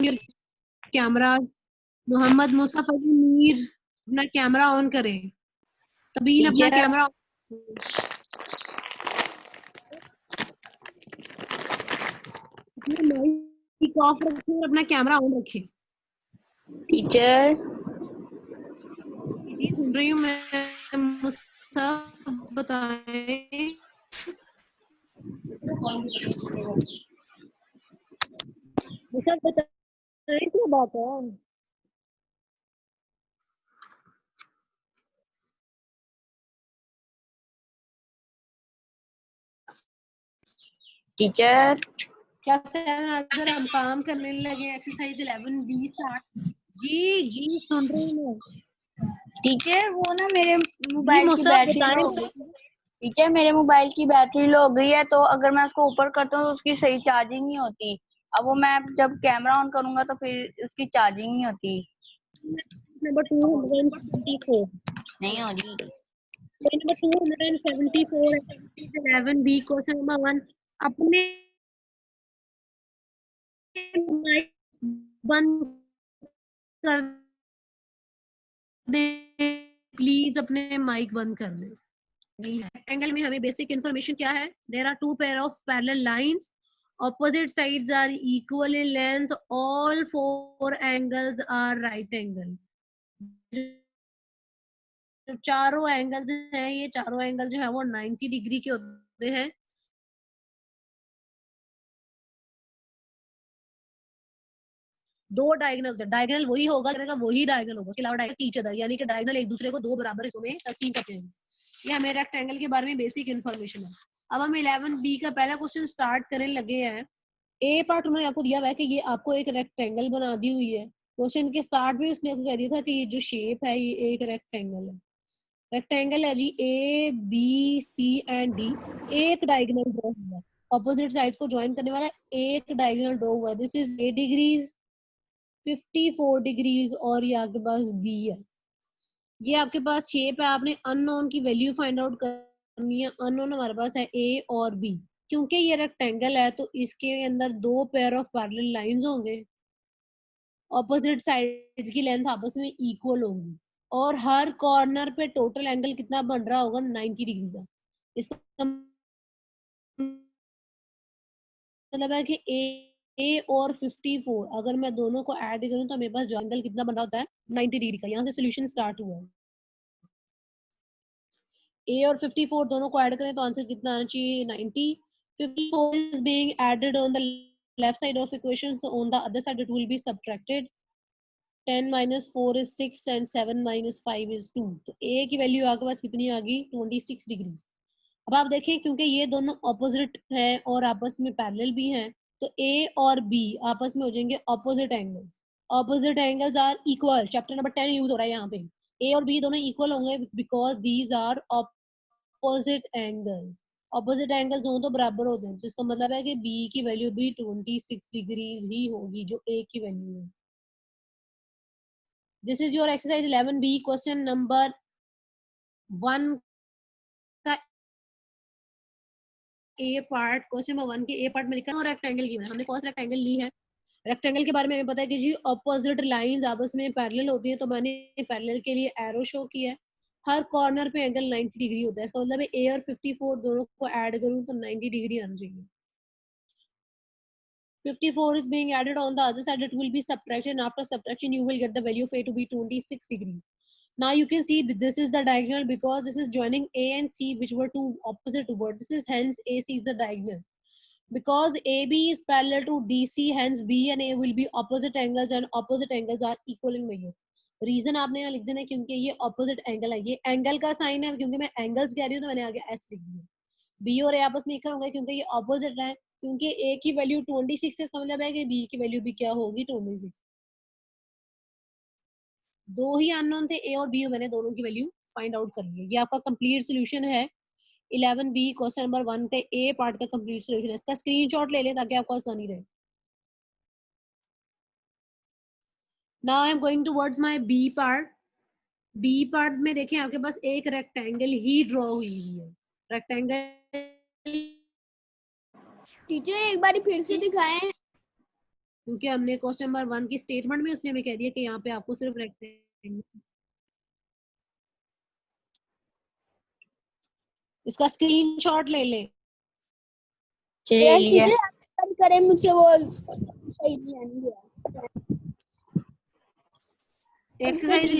Your camera. Mohammad Musaf Ali Mir अपना camera on करें। तबीन अपना कैमरा माइक ऑफ रखें और अपना कैमरा ऑन रखें। टीचर जी सुन रही हूँ मैं। मुसफ़ बताएं। मुसफ़ बताएं क्या बात है। टीचर क्लास 7 अगर हम काम करने लगे एक्सरसाइज 11B स्टार्ट। जी सुन रही हूँ मैं। टीचर वो ना मेरे मोबाइल की मुसफ़ बैटरी लो हो बताएं। गई। टीचर मेरे मोबाइल की बैटरी लो हो गई है, तो अगर मैं उसको ऊपर करता हूँ तो उसकी सही चार्जिंग नहीं होती। अब वो मैं जब कैमरा ऑन करूंगा तो फिर उसकी चार्जिंग नहीं होती। नंबर 274 नहीं हो रही। Number 274 exercise 11B question number 1 अपने माइक बंद कर दे प्लीज। अपने माइक बंद कर दे। रेक्टेंगल में हमें बेसिक इंफॉर्मेशन क्या है। There are two pair of parallel lines opposite sides are equal in length all four angles are right angle। जो चारों एंगल्स हैं ये चारों एंगल जो है वो 90 डिग्री के होते हैं। दो डायगोनल होते हैं। डायगोनल वही होगा वही डायगोनल होगा, उसके अलावा डायगोनल ईच अदर यानी कि डायगोनल एक दूसरे को दो बराबर हिस्सों में तकसीम करते हैं। ये हमें रेक्टेंगल के बारे में बेसिक इन्फॉर्मेशन है। अब हम 11B का पहला क्वेश्चन स्टार्ट करने लगे हैं। ए पार्ट उन्होंने आपको दिया हुआ है कि ये आपको एक रेक्टेंगल बना दी हुई है। क्वेश्चन के स्टार्ट में उसने आपको कह दिया था कि ये जो शेप है ये एक रेक्टेंगल है। रेक्टेंगल है जी A B C and D. एक डायगोनल ड्रॉ हुआ, ऑपोजिट साइड को ज्वाइन करने वाला एक डायगोनल ड्रॉ हुआ। दिस इज 8 डिग्रीज 54 डिग्रीज और ये आपके पास बी है। ये आपके पास शेप है। आपने अननोन की वैल्यू फाइंड आउट करनी है। अननोन हमारे पास है ए और बी। क्योंकि ये रेक्टेंगल है तो इसके अंदर दो पेयर ऑफ पैरेलल लाइंस होंगे। ऑपोजिट साइड्स की लेंथ आपस में इक्वल होंगी और हर कॉर्नर पे टोटल एंगल कितना बन रहा होगा 90 डिग्री का। इसका मतलब है कि ए और 54 अगर मैं दोनों को ऐड करूं तो मेरे पास जो एंगल कितना बन रहा होता है 90 डिग्री का। यहाँ से सोल्यूशन स्टार्ट हुआ है। ए और 54 दोनों को ऐड करें तो आंसर कितना आना चाहिए 90। 54 is being added on the left side of equation, so on the other side it will be subtracted। 10 minus 4 is 6 and 7 minus 5 is 2। तो ए की वैल्यू आपके पास कितनी आ गई 26 डिग्री। अब आप देखें क्योंकि ये दोनों ऑपोजिट हैं और आपस में पैरेलल भी हैं तो ए और बी आपस में हो जाएंगे opposite angles. Opposite angles are equal. Chapter number 10 use हो रहा है यहाँ पे। ए और बी दोनों इक्वल होंगे because these are opposite angles. Opposite angles हो तो बराबर होते हैं, तो इसका मतलब है कि बी की वैल्यू भी 26 डिग्री ही होगी जो ए की वैल्यू है। This is your exercise 11B question number 1 का ए पार्ट। क्वेश्चन नंबर 1 के ए पार्ट में लिखा है और रेक्टेंगल की हमने फर्स्ट रेक्टेंगल ली है। रेक्टेंगल के बारे में हमें पता है कि जी ऑपोजिट लाइंस आपस में पैरेलल होती है, तो मैंने पैरेलल के लिए एरो शो किया है। हर कॉर्नर पे एंगल 90 डिग्री होता है। इसका मतलब है ए और 54 दोनों को ऐड करूं तो 90 डिग्री आना चाहिए। 54 is being added on the other side, it will be subtracted, and after subtraction you will get the value of a to be 26 degrees. Now you can see this is the diagonal because this is joining a and c which were two opposite words. This is hence AC is the diagonal. Because AB is parallel to DC, hence B and A will be opposite angles and opposite angles are equal in measure. Reason आपने यहाँ लिख देना है क्योंकि ये opposite angle है। ये angle का साइन है, क्योंकि मैं एंगल्स कह रही हूँ तो मैंने आगे एस लिख दिया। बी और ए आपस में इक्वल होंगे क्योंकि ये ऑपोजिट है। क्योंकि ए की वैल्यू 26 है, इसका मतलब है कि बी की वैल्यू भी क्या होगी 26। दो ही अननोन थे ए और बी, मैंने दोनों की वैल्यू फाइंड आउट कर ली है। ये आपका कंप्लीट सोल्यूशन है 11B क्वेश्चन नंबर 1 के ए पार्ट का कंप्लीट सोल्यूशन है। इसका स्क्रीनशॉट ले लें ताकि आपको आसानी रहे। Now I am going towards my B part. B part में देखें आपके पास एक रेक्टेंगल ही ड्रॉ हुई है। रेक्टेंगल टीचर एक बार फिर से दिखाएं। क्योंकि हमने क्वेश्चन नंबर 1 की स्टेटमेंट में उसने हमें कह दिया कि यहाँ पे आपको सिर्फ रेक्टेंगल, इसका स्क्रीनशॉट ले ले। चलिए लिया। करें मुझे वो सही नहीं है। Exercise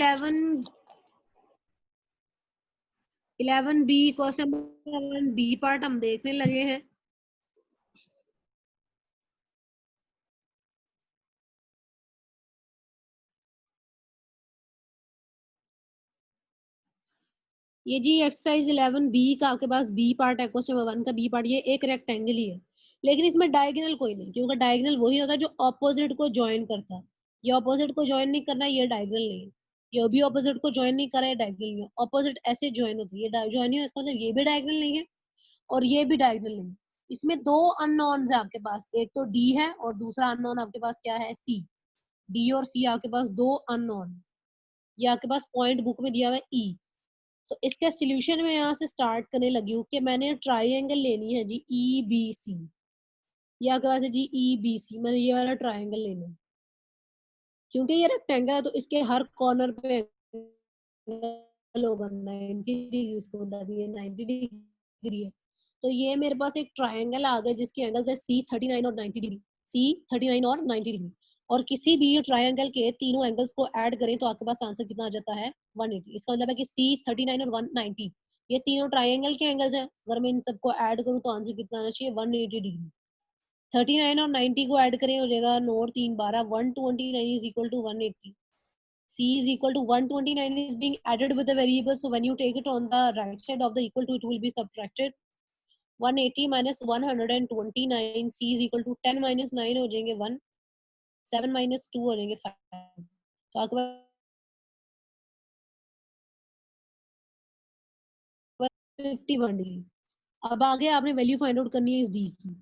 11B question number 1 B part हम देखने लगे हैं। ये जी एक्सरसाइज 11B का आपके पास बी पार्ट है, क्वेश्चन नंबर 1 का बी पार्ट। ये एक रेक्टेंगल ही है, लेकिन इसमें डायगोनल कोई नहीं, क्योंकि डायगोनल वही होता है जो ऑपोजिट को ज्वाइन करता है। ये ऑपोजिट को ज्वाइन नहीं करना, ये डायगोनल नहीं है। ये भी ऑपोजिट को ज्वाइन नहीं कर रहा है, डायगोनल नहीं है। ऑपोजिट ऐसे ज्वाइन होती है, ये ज्वाइन नहीं है, इसका मतलब ये भी डायगोनल नहीं है और ये भी डायगोनल नहीं है। इसमें दो अननोन्स है आपके पास, एक तो डी है और दूसरा अननोन आपके पास क्या है, सी। डी और सी आपके पास दो अननोन। ये आपके पास पॉइंट बुक में दिया हुआ है ई। तो इसका सोल्यूशन मैं यहाँ से स्टार्ट करने लगी हूँ कि मैंने ट्राइंगल लेनी है जी ई बी सी। ये आपके पास है जी ई बी सी, मैंने ये वाला ट्राइंगल लेना है। क्योंकि ये रेक्टेंगल है तो इसके हर कॉर्नर पे एंगल होगा 90 डिग्री, इसको मतलब ये 90 डिग्री है। तो ये मेरे पास एक ट्राइंगल आ गया जिसके एंगल्स है सी 39 और 90 डिग्री, सी 39 और 90 डिग्री। और किसी भी ट्राइंगल के तीनों एंगल्स को ऐड करें तो आपके पास आंसर कितना आ जाता है, 180। इसका मतलब है कि सी 39 और 190 ये तीनों ट्राइंगल के एंगल्स हैं। अगर मैं इन सबको ऐड करूं तो आंसर कितना आना चाहिए, 180 डिग्री। 39 और 90 को ऐड करें हो जाएगा 9 और 3 12, 129 is equal to 180. C is equal to 129 is being added with the variable, so when you take it on the right side of the equal to, it will be subtracted. 180 minus 129, C is equal to 10 minus 9 हो जाएंगे 1, 7 minus 2 हो जाएंगे 5। तो आपके पास 51 degree. अब आगे आपने value find out करनी है इस डी की।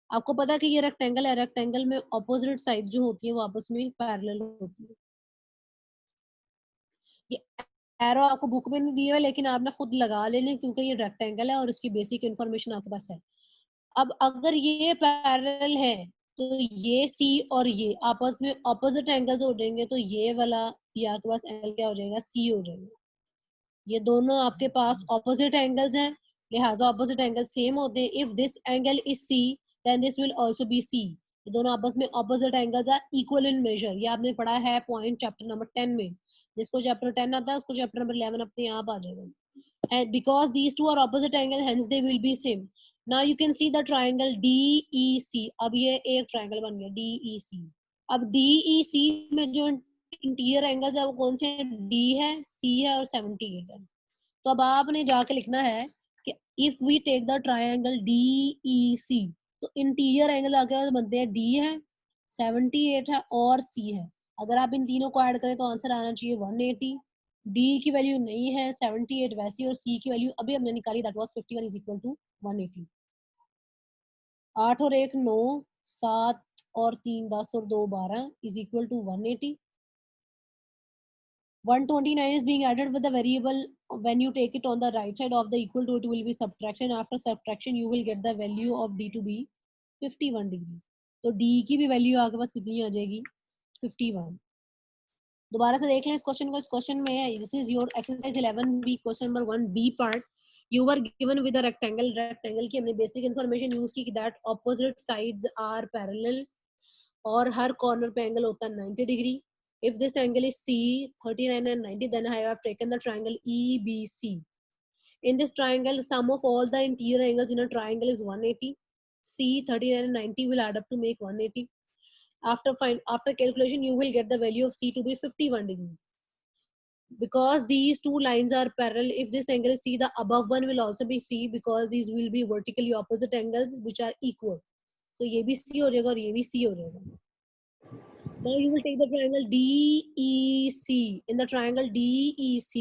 आपको पता है कि ये रेक्टेंगल है, रेक्टेंगल में ऑपोजिट साइड जो होती है वो आपस में पैरेलल होती है। ये एरो आपको बुक में नहीं दिया है, लेकिन आपने खुद लगा लेने क्योंकि ये रेक्टेंगल है और इसकी बेसिक इन्फॉर्मेशन आपके पास है। अब अगर ये पैरेलल है तो ये सी और ये आपस में ऑपोजिट एंगल्स हो जाएंगे, तो ये वाला ये आपके पास एंगल क्या हो जाएगा, सी हो जाएगा। ये दोनों आपके पास ऑपोजिट एंगल्स हैं, लिहाजा ऑपोजिट एंगल सेम होते हैं। If this angle is C then this will also be C. ये दोनों आपस में opposite angles are equal in measure. ये आपने पढ़ा है पॉइंट चैप्टर नंबर 10 में। जिसको चैप्टर 10 आता है उसको चैप्टर नंबर 11 अपने आप आ जाएगा। And because these two are opposite angle, hence they will be same. Now you can see the triangle DEC. अब ये एक ट्राइंगल बन गया DEC। अब DEC में जो इंटीरियर एंगल्स है वो कौन से हैं, D है, C है और 78 है। तो अब आपने जाके लिखना है कि if we take the triangle DEC, तो इंटीरियर एंगल आगे बनते हैं D है, 78 है और C है। अगर आप इन तीनों को ऐड करें तो आंसर आना चाहिए 180। D की वैल्यू नहीं है, 78 वैसी, और C की वैल्यू अभी हमने निकाली, that was 51 is equal to 180। 8 और 1 9, 7 और 3 10 और 2 12 is equal to 180। 129 is being added with the variable. When you take it on the right side of the equal to, it will be subtraction. After subtraction you will get the value of D to be 51 degrees. तो D की भी value आपके पास कितनी आ जाएगी, 51। दोबारा से देख लें इस क्वेश्चन को। इस क्वेश्चन में है, this is your exercise 11B question number 1B part. You were given with a rectangle. Rectangle की हमने बेसिक इन्फॉर्मेशन यूज की that opposite sides are parallel और हर कॉर्नर पे एंगल होता है 90 degree. If this angle is C 39 and 90, then I have taken the triangle EBC. In this triangle, sum of all the interior angles in a triangle is 180. C 39 and 90 will add up to make 180. After calculation, you will get the value of C to be 51 degrees. Because these two lines are parallel, if this angle is C, the above one will also be C because these will be vertically opposite angles which are equal. So ये भी C हो जाएगा और ये भी C हो जाएगा। Now you will take the triangle DEC. In the triangle DEC,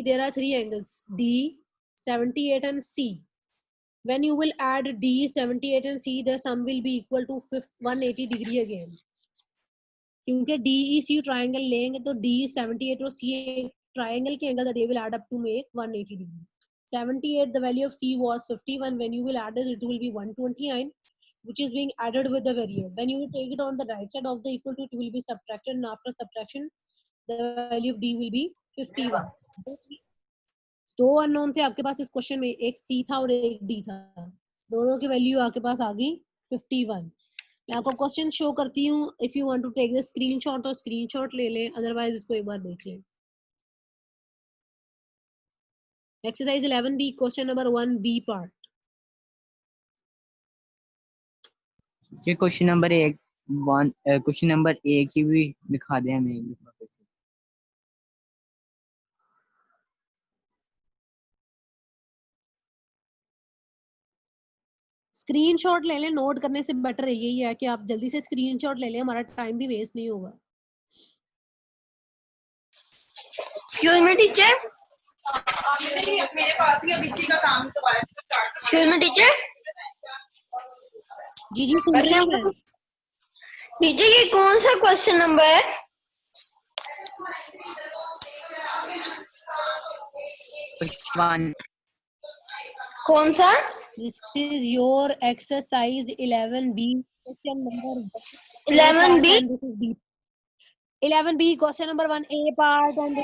there are three angles, D, 78 and C. When you will add D, 78 and C, the sum will be equal to 180 degree again. क्योंकि DEC triangle लेंगे तो D, 78 और C triangle के angle they will add up to make 180 degree. 78, the value of C was 51. When you will add it, it will be 129, which is being added with the variable. When you will take it on the right side of the equal to, it will be subtracted, and after subtraction, the value of D will be 51. दो unknown थे आपके पास इस question में, एक C था और एक D था, दोनों की वैल्यू आपके पास आ गई 51. मैं आपको क्वेश्चन शो करती हूँ. If you want to take the screenshot तो स्क्रीनशॉट ले लें, अदरवाइज इसको एक बार देख लें. Exercise 11B question number 1B part. ये क्वेश्चन नंबर एक की भी दिखा दें हमें एक दफा फिर से. स्क्रीनशॉट ले लें, नोट करने से बेटर यही है कि आप जल्दी से स्क्रीनशॉट ले लें, हमारा टाइम भी वेस्ट नहीं होगा. एक्सक्यूज मी टीचर, मेरे पास ही अब इसी का काम दोबारा से स्टार्ट. Excuse me teacher. जी जी सुन रहे हैं. टीचर ये कौन सा क्वेश्चन नंबर है? कौन सा? This is your exercise 11B question number 11B. 11B question number 1A part and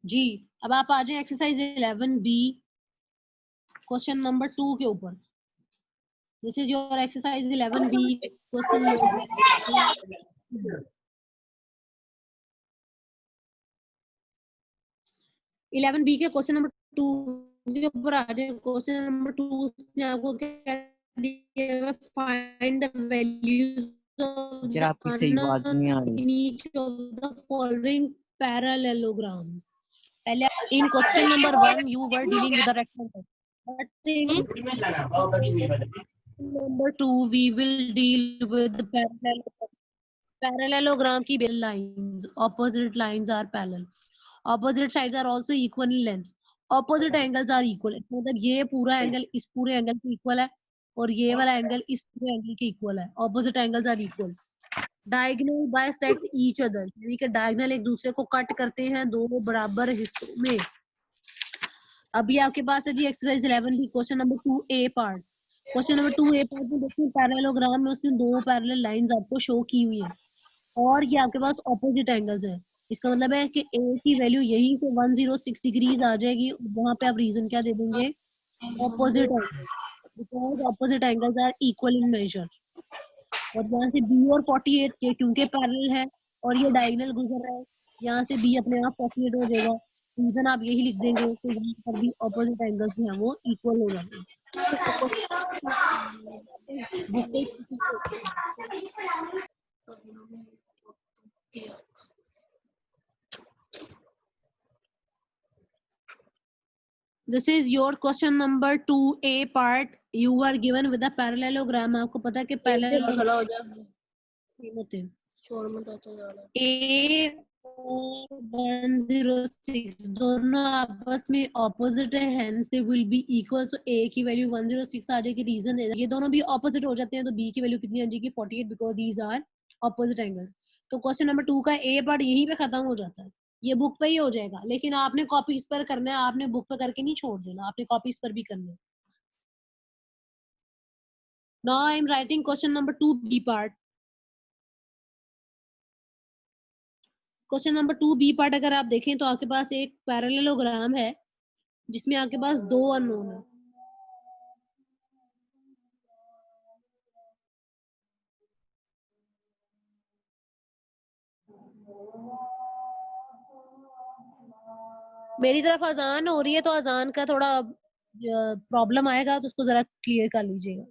जी. अब आप आ जाए एक्सरसाइज 11B क्वेश्चन नंबर 2 के ऊपर. This is your exercise 11B question number 11B के क्वेश्चन नंबर 2 के ऊपर आ जाए. क्वेश्चन नंबर 2 ने आपको क्या दिया? फाइंड द वैल्यूज ऑफ जरा आपकी सही आवाज नहीं आ रही. In each of the following parallelograms. पहले in question number 1 you were dealing with the rectangle, but in number 2 we will deal with parallelogram की lines. Opposite lines are parallel, opposite sides are also equal in length, opposite angles are equal. मतलब ये पूरा angle इस पूरे angle के equal है और ये वाला एंगल इस पूरे एंगल के इक्वल है. opposite angles are equal. diagonal bisect each other, यानी कि diagonal एक दूसरे को कट करते हैं दोनों बराबर हिस्सों में. अभी आपके पास है जी एक्सरसाइज 11 की question number 2A part. Question number 2A part में देखिए पैरेललोग्राम में उसमें दो पैरेलल लाइंस आपको शो की हुई है और ये आपके पास ऑपोजिट एंगल्स हैं. इसका मतलब है कि ए की वैल्यू यहीं से 106 डिग्रीज आ जाएगी. वहां पे आप रीजन क्या दे देंगे? Opposite angle, because opposite angles are equal in measure. और यहाँ से बी और 48 के क्योंकि पैरेलल है और ये डायगोनल गुजर रहा है, यहाँ से बी अपने आप 48 हो जाएगा. रीजन आप यही लिख देंगे तो यहाँ पर भी ऑपोजिट एंगल्स जो है वो इक्वल हो जाएंगे. This is your question number 2A part. You were given with a parallelogram. आपको पता है कि parallelogram होते हैं. A और 106 दोनों आपस में opposite है, hence they will be equal. So A की वैल्यू 106 आ जाएगी. रीजन ये दोनों भी opposite हो जाते हैं तो B की वैल्यू कितनी आ जाएगी? 48, because these are opposite angles. तो क्वेश्चन नंबर 2 का A पार्ट यहीं पे खत्म हो जाता है. ये बुक पे ही हो जाएगा, लेकिन आपने कॉपीज पर करना है, आपने बुक पे करके नहीं छोड़ देना, आपने कॉपीज पर भी करना है. Now I am writing question number 2B part. Question number 2B part अगर आप देखें तो आपके पास एक पैरेललोग्राम है जिसमें आपके पास दो अननोन है. मेरी तरफ अजान हो रही है तो अजान का थोड़ा प्रॉब्लम आएगा तो उसको जरा क्लियर कर लीजिएगा.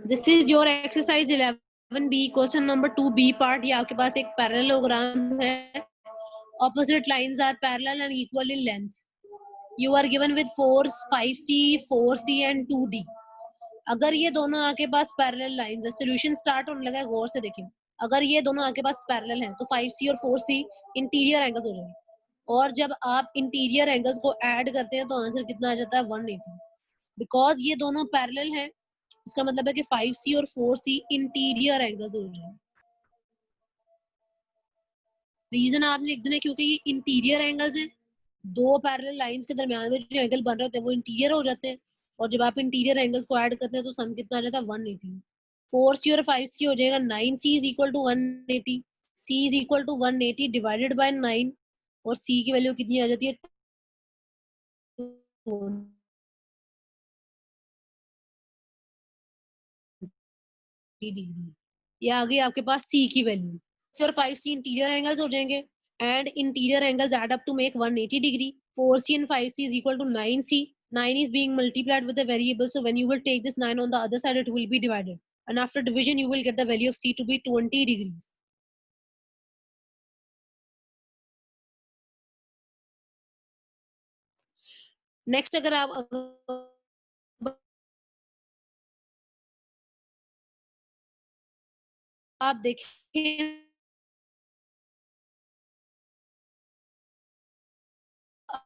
This is your exercise 11 11B question number 2B part, ये आपके पास एक पैरेललोग्राम है. Opposite lines are parallel and equal in length. You are given with 5C, 4C and 2D. अगर ये दोनों आपके पास पैरेलल लाइंस है, सोल्यूशन स्टार्ट होने लगा है, गौर से देखें. अगर ये दोनों आपके पास पैरेलल हैं तो 5C और 4C इंटीरियर एंगल्स हो जाएंगे. और जब आप इंटीरियर एंगल्स को ऐड करते हैं तो आंसर कितना आ जाता है? 180. बिकॉज ये दोनों पैरेलल हैं, इसका मतलब है कि 5C और 4C इंटीरियर एंगल्स हो जाएंगे. रीजन आप लिख देना क्योंकि ये इंटीरियर एंगल्स हैं. दो पैरेलल लाइंस के दरमियान में जो एंगल बन रहे होते हैं वो इंटीरियर हो जाते हैं. और जब आप इंटीरियर एंगल्स को ऐड करते हैं तो सम कितना आ जाता है? 180. 4C और 5C हो जाएगा 9C is equal to 180. C is equal to 180 divided by 9. और C की वैल्यू कितनी आ जाती है? 20 डिग्री. ये आ गई आपके पास C की वैल्यू. 6 और 5C इंटीरियर एंगल्स हो जाएंगे and interior angles add up to make 180 degree. 4C and 5C is equal to 9C. 9 is being multiplied with a variable, so when you will take this 9 on the other side, it will be divided. And after division, you will get the value of C to be 20 degrees. Next, अगर आप देखें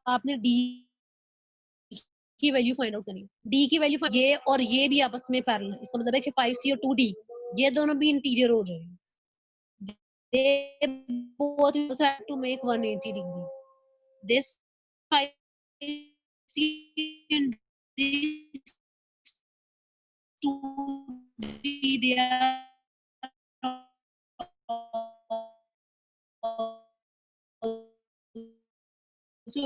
आपने D की value find out करनी है. D की value ये और ये भी आपस में पैरेलल है. इसका मतलब है कि 5C और 2D ये दोनों भी इंटीरियर हो जाएंगे. They both also have to make 180 degree. This 5C and this 2D they are also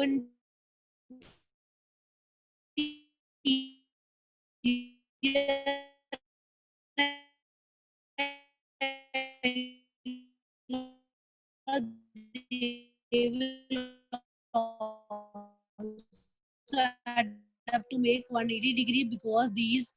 they will also add up to make 180 degree because these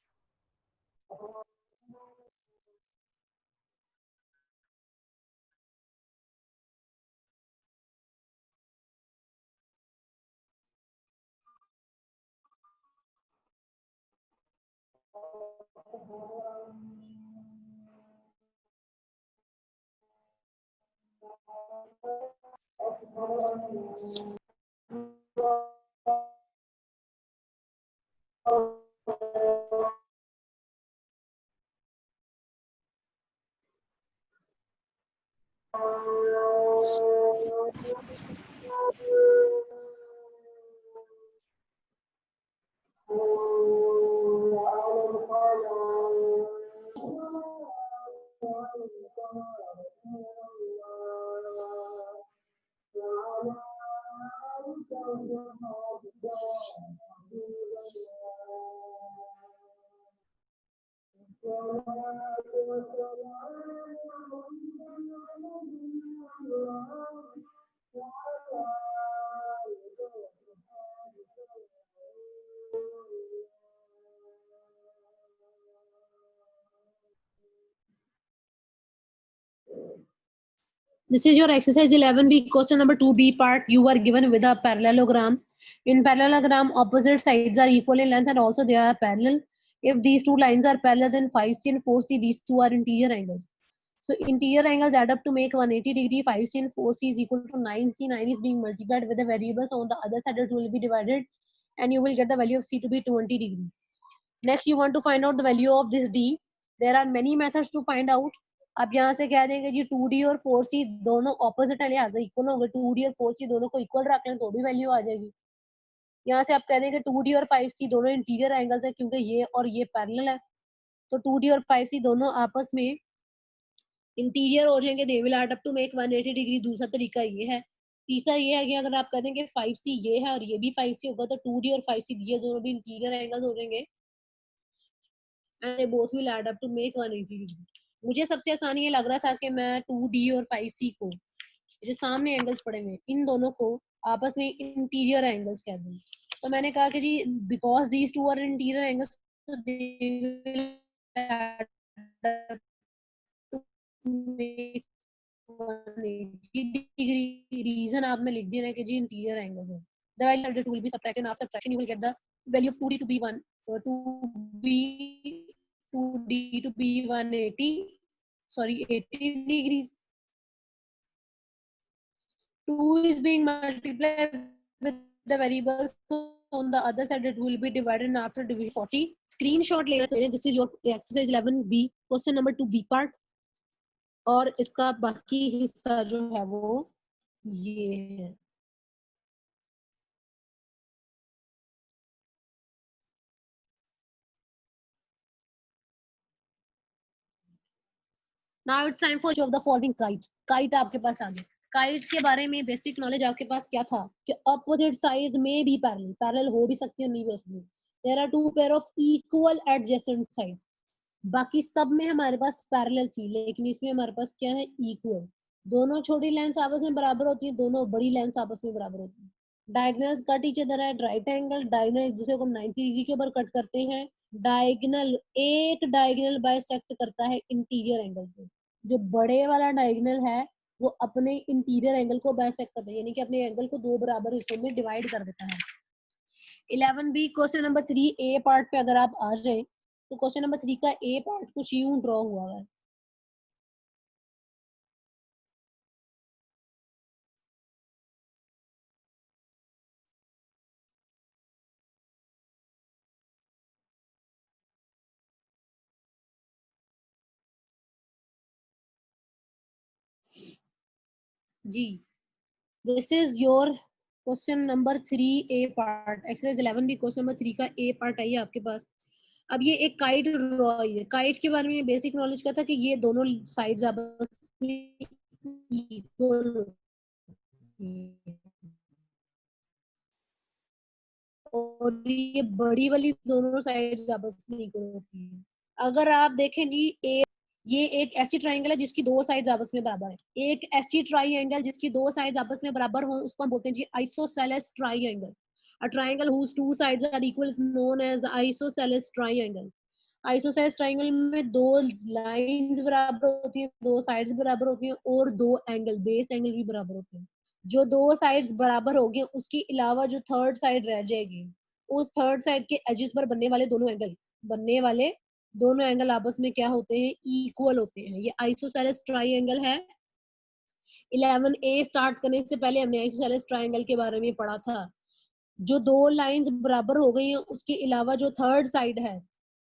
this is your exercise 11B question number 2B part. You are given with a parallelogram. In parallelogram, opposite sides are equal in length and also they are parallel. If these two lines are parallel, then 5C and 4C, these two are interior angles. So interior angles add up to make 180 degree. 5C and 4C is equal to 9C. 9 is being multiplied with the variables. On the other side, it will be divided and you will get the value of C to be 20 degree. Next, you want to find out the value of this D. There are many methods to find out. आप यहाँ से कह देंगे जी 2D और 4C दोनों opposite है, लिहाजा equal होंगे. 2D और 4C दोनों को इक्वल रख लें तो भी वैल्यू आ जाएगी. यहाँ से आप कह देंगे 2D और 5C दोनों इंटीरियर एंगल्स है क्योंकि ये और ये पैरेलल है. तो 2D और 5C दोनों आपस में इंटीरियर हो जाएंगे. They will add up to make 180 degree. दूसरा तरीका ये है. तीसरा ये है कि अगर आप कह देंगे 5C ये है और ये भी 5C होगा तो 2D और 5C ये दोनों भी इंटीरियर एंगल्स हो जाएंगे. And they both will add up to make 180 degree. मुझे सबसे आसान ये लग रहा था कि मैं 2D और 5C को जो सामने एंगल्स पड़े हुए इन दोनों को आपस में इंटीरियर एंगल्स कह दूं. तो मैंने कहा कि जी because these two are interior angles तो they will add up to make 180 degree. Reason आप में लिख देना कि जी इंटीरियर एंगल्स है. The value of it will be subtracted. After subtraction, you will get the value of 2D to be 2D to be 180. Sorry, 80 degrees. 2 is being multiplied with the variables. So on the other side, it will be divided, and after division 40. Screenshot लेना. This is your exercise 11B, question number 2B part. और इसका बाकी हिस्सा जो है वो ये है. Now it's time for of the following kite. Kite आपके पास आ गया. Kite के बारे में बेसिक नॉलेज आपके पास क्या था कि opposite sides में भी पैरेलल हो भी सकती है, नहीं भी हो सकती. There are two pair of equal adjacent sides. बाकी सब में हमारे पास पैरेलल थी, लेकिन इसमें हमारे पास क्या है, इक्वल. दोनों छोटी लेंथ आपस में बराबर होती है, दोनों बड़ी लेंथ आपस में बराबर होती है. Diagonals cut each other at right angle. Diagonal एक दूसरे को 90 डिग्री के ऊपर कट करते हैं. डायगोनल एक डायगोनल बाइसेक्ट करता है इंटीरियर एंगल को. जो बड़े वाला डायगोनल है वो अपने इंटीरियर एंगल को बाइसेक्ट करता है, यानी कि अपने एंगल को दो बराबर हिस्सों में डिवाइड कर देता है. 11B question number 3 A part पे अगर आप आ जाए तो क्वेश्चन नंबर 3 का ए पार्ट कुछ यूं ड्रॉ हुआ है. जी, this is your question number 3 A part. Exercise 11B question number 3 का ए पार्ट आई है आपके पास. अब ये एक काइट ड्रॉ है. काइट के बारे में बेसिक नॉलेज क्या था कि ये दोनों साइड्स आपस में इक्वल होती हैं और ये बड़ी वाली दोनों साइड्स आपस में इक्वल होती हैं. अगर आप देखें जी, ये एक ऐसी ट्राइंगल है जिसकी दो साइड्स आपस में बराबर है. एक ऐसी ट्राइंगल जिसकी दो साइड्स आपस में बराबर हो उसको हम बोलते हैं जी isosceles triangle. A triangle whose two sides are equal is known as isosceles triangle. Isosceles triangle में दो लाइंस बराबर होती हैं, दो साइड्स बराबर होती हैं और दो एंगल, बेस एंगल भी बराबर होते हैं. जो दो साइड्स बराबर होगी उसके अलावा जो थर्ड साइड रह जाएगी, उस थर्ड साइड के एजेस पर बनने वाले दोनों एंगल आपस में क्या होते हैं, इक्वल होते हैं. ये आइसोसेलेस ट्राइंगल है. 11A स्टार्ट करने से पहले हमने आइसोसेलेस ट्राइंगल के बारे में पढ़ा था. जो दो लाइंस बराबर हो गई हैं उसके अलावा जो थर्ड साइड है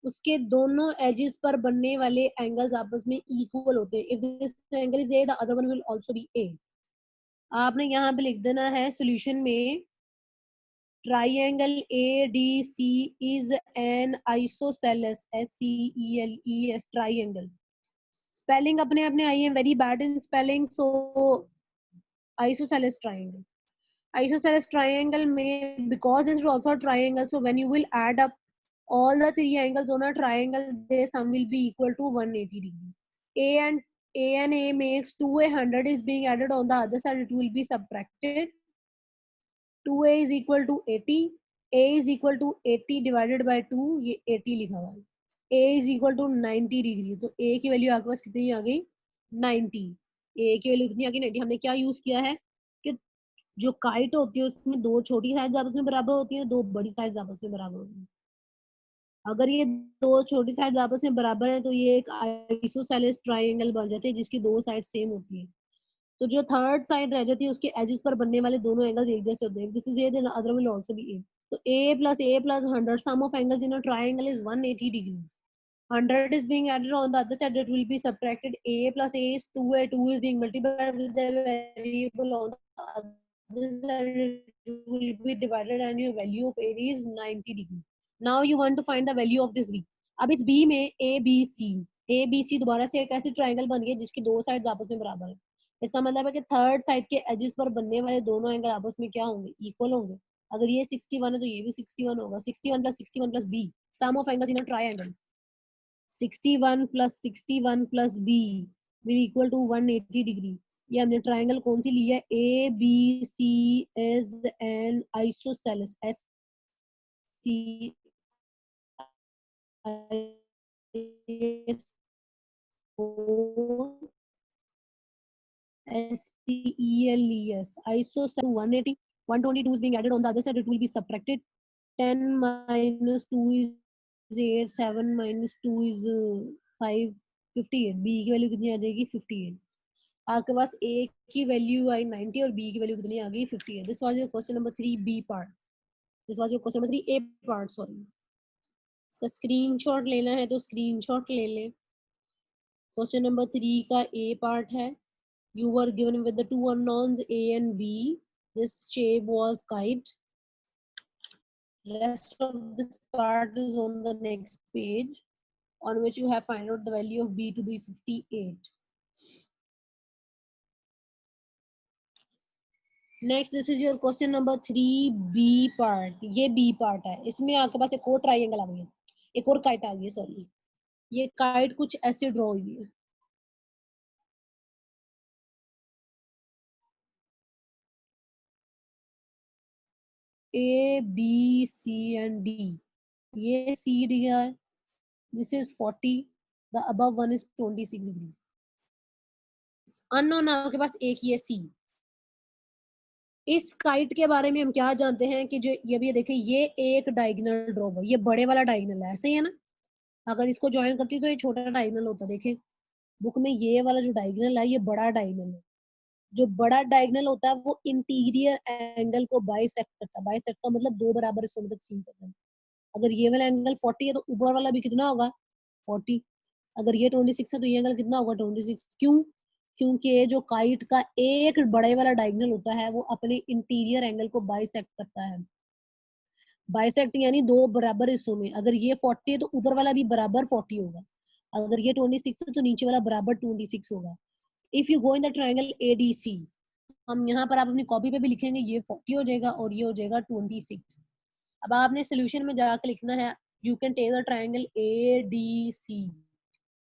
उसके दोनों एजेस पर बनने वाले एंगल्स आपस में इक्वल होते हैं. If this angle is A the other one will also be A. आपने यहाँ पे लिख देना है सॉल्यूशन में, triangle ADC is an isosceles, SCELES triangle. Spelling अपने अपने आई है, very bad in spelling. So isosceles triangle. Isosceles triangle में because it's also a triangle, so when you will add up all the three angles on a triangle, their sum will be equal to 180 degree. A and A makes 2A 100 is being added on the other side, it will be subtracted. 2A is equal to 80. A is equal to 80 divided by 2. ये 80 लिखा हुआ है. A is equal to 90 degree. तो A की value आपके पास कितनी आ गई, 90. A की वैल्यू कितनी आ गई, 90. हमने क्या यूज किया है कि जो काइट होती है उसमें दो छोटी साइड्स आपस में बराबर होती है, दो बड़ी साइड्स आपस में बराबर होती है. अगर ये दो छोटी साइड्स आपस में बराबर है तो ये एक आइसोसेलेस ट्राइंगल बन जाते हैं जिसकी दो साइड सेम होती है. तो जो थर्ड साइड रह जाती है उसके एजेस पर बनने वाले दोनों एंगल्स एक जैसे होते हैं. This is A, then other will also be A. तो a plus 100 sum of angles in a triangle is 180 degrees. 100 is being added on the other side, it will be subtracted. A plus A is 2A, 2 is being multiplied with the variable on the other side, it will be divided and your value of A is 90 degree. Now you want to find the value of this B. अब इस B में ABC दोबारा से एक ऐसी triangle बन गई जिसकी दो साइड्स आपस में बराबर है. इसका मतलब है कि थर्ड साइड के एजेस पर बनने वाले दोनों एंगल आपस में क्या होंगे, इक्वल होंगे. अगर ये 61 है तो ये भी 61 होगा. 61 plus B, sum of angles in a triangle. 61 plus B will equal to 180 degree. ये हमने ट्राइंगल कौन सी ली है, ABC is an isosceles, SCELES. ISO 180, 122 is being added on the other side, it will be subtracted. 10 minus 2 is 8, 7 minus 2 is 5, 58. B की value कितनी आ जाएगी? 58. आपके पास A की value आई 90 और B की वैल्यू कितनी आ गई? 58. This was your question number 3 B part. This was your question number 3 A part, sorry. इसका स्क्रीनशॉट लेना है तो स्क्रीनशॉट ले लें. क्वेश्चन नंबर 3 का A part है. You were given with the two unknowns A and B. This shape was kite. Rest of this part is on the next page, on which you have find out the value of B to be 58. Next, this is your question number 3B part. ये B part है. इसमें आपके पास एक और triangle आ गई है, एक और काइट आ गई है. सॉरी, ये काइट कुछ ऐसे ड्रॉ हुई है. A, B, C and D. ये C दिया है. This is 40. The above one is 26 degrees. Unknown आपके पास एक ही है C. इस काइट के बारे में हम क्या जानते हैं कि जो ये भी देखें, ये एक डायगोनल ड्रॉ है. ये बड़े वाला डायगोनल है, ऐसे ही है ना. अगर इसको ज्वाइन करती तो ये छोटा डायगोनल होता. देखें बुक में ये वाला जो डायगोनल है ये बड़ा डायगोनल है. जो बड़ा डायगोनल होता है वो इंटीरियर एंगल को बाइसेक्ट करता है. बाइसेक्ट का मतलब दो बराबर हिस्सों में तकसीम करता है. अगर ये वाला एंगल 40 है तो ऊपर वाला भी कितना होगा? 40. अगर ये 26 है तो ये एंगल कितना होगा? 26. क्यों? क्योंकि जो काइट का एक बड़े वाला डायगोनल होता है वो अपने इंटीरियर एंगल को बाइसेक्ट करता है. बाइसेक्ट यानी दो बराबर हिस्सों में. अगर ये 40 है तो ऊपर वाला भी बराबर 40 होगा. अगर ये 26 है तो नीचे वाला बराबर 26 होगा. If you go in the triangle ADC, हम यहाँ पर आप अपनी कॉपी पे भी लिखेंगे, ये 40 हो जाएगा और ये हो जाएगा 26. अब आपने सोल्यूशन में जाकर लिखना है. You can take the triangle ADC.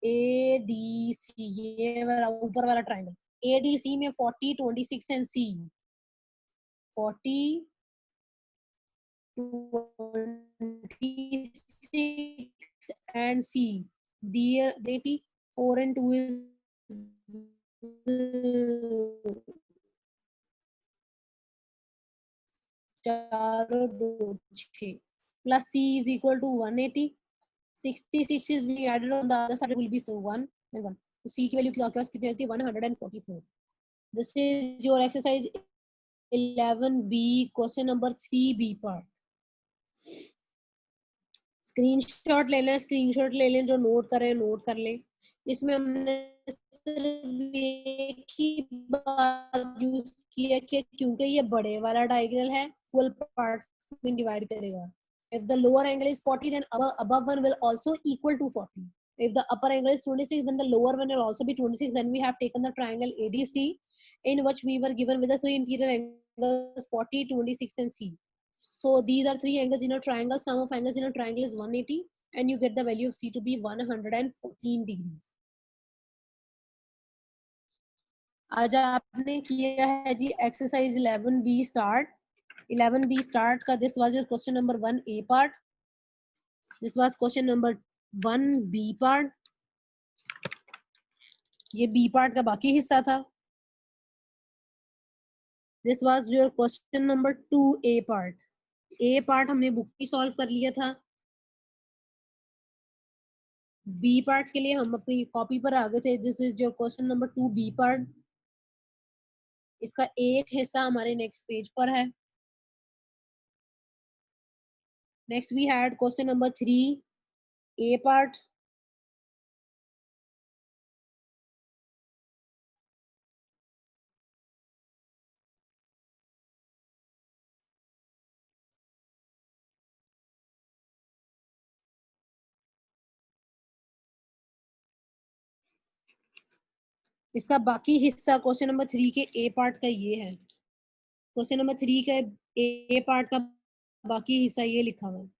ADC ये वाला ऊपर वाला ट्रायंगल. ADC में 40, 26 and C. 40, 26 and C. There 4 and 2 is 4 और 2 6 plus C is equal to 180. 66 is being added on the other side, it will be 1 and 1. तो C की value आपके पास कितनी रहती है? 144. This is your exercise 11B, question number 3B part. Screenshot ले लें, screenshot ले लें. जो नोट कर रहे हैं नोट कर लें. इसमें हमने सिर्फ एक ही बात यूज की है कि क्योंकि ये बड़े वाला डायगोनल है, फुल पार्ट्स में डिवाइड करेगा. If the lower angle is 40, then above one will also equal to 40. If the upper angle is 26, then the lower one will also be 26. Then we have taken the triangle ADC, in which we were given with the three interior angles 40, 26 and C. So these are three angles in a triangle. Sum of angles in a triangle is 180, and you get the value of C to be 114 degrees. आज आपने किया है जी exercise 11B start. 11B start का this was your question number 1A part. This was question number 1B part. ये B part का बाकी हिस्सा था. This was your question number 2A part. A part हमने बुक की सॉल्व कर लिया था. B पार्ट के लिए हम अपनी कॉपी पर आ गए थे. This is your question number 2B part. इसका एक हिस्सा हमारे नेक्स्ट पेज पर है. Next we had question number 3A part. इसका बाकी हिस्सा क्वेश्चन नंबर 3 के A पार्ट का ये है. क्वेश्चन नंबर 3 का A पार्ट का बाकी हिस्सा ये लिखा हुआ है.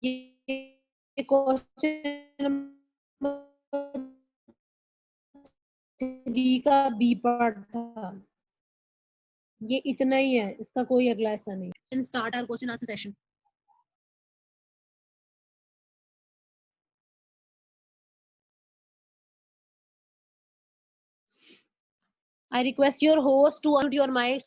ये क्वेश्चन 3 का बी पार्ट था, ये इतना ही है, इसका कोई अगला ऐसा नहीं। Can start our question answer session. I request your host to unmute your mics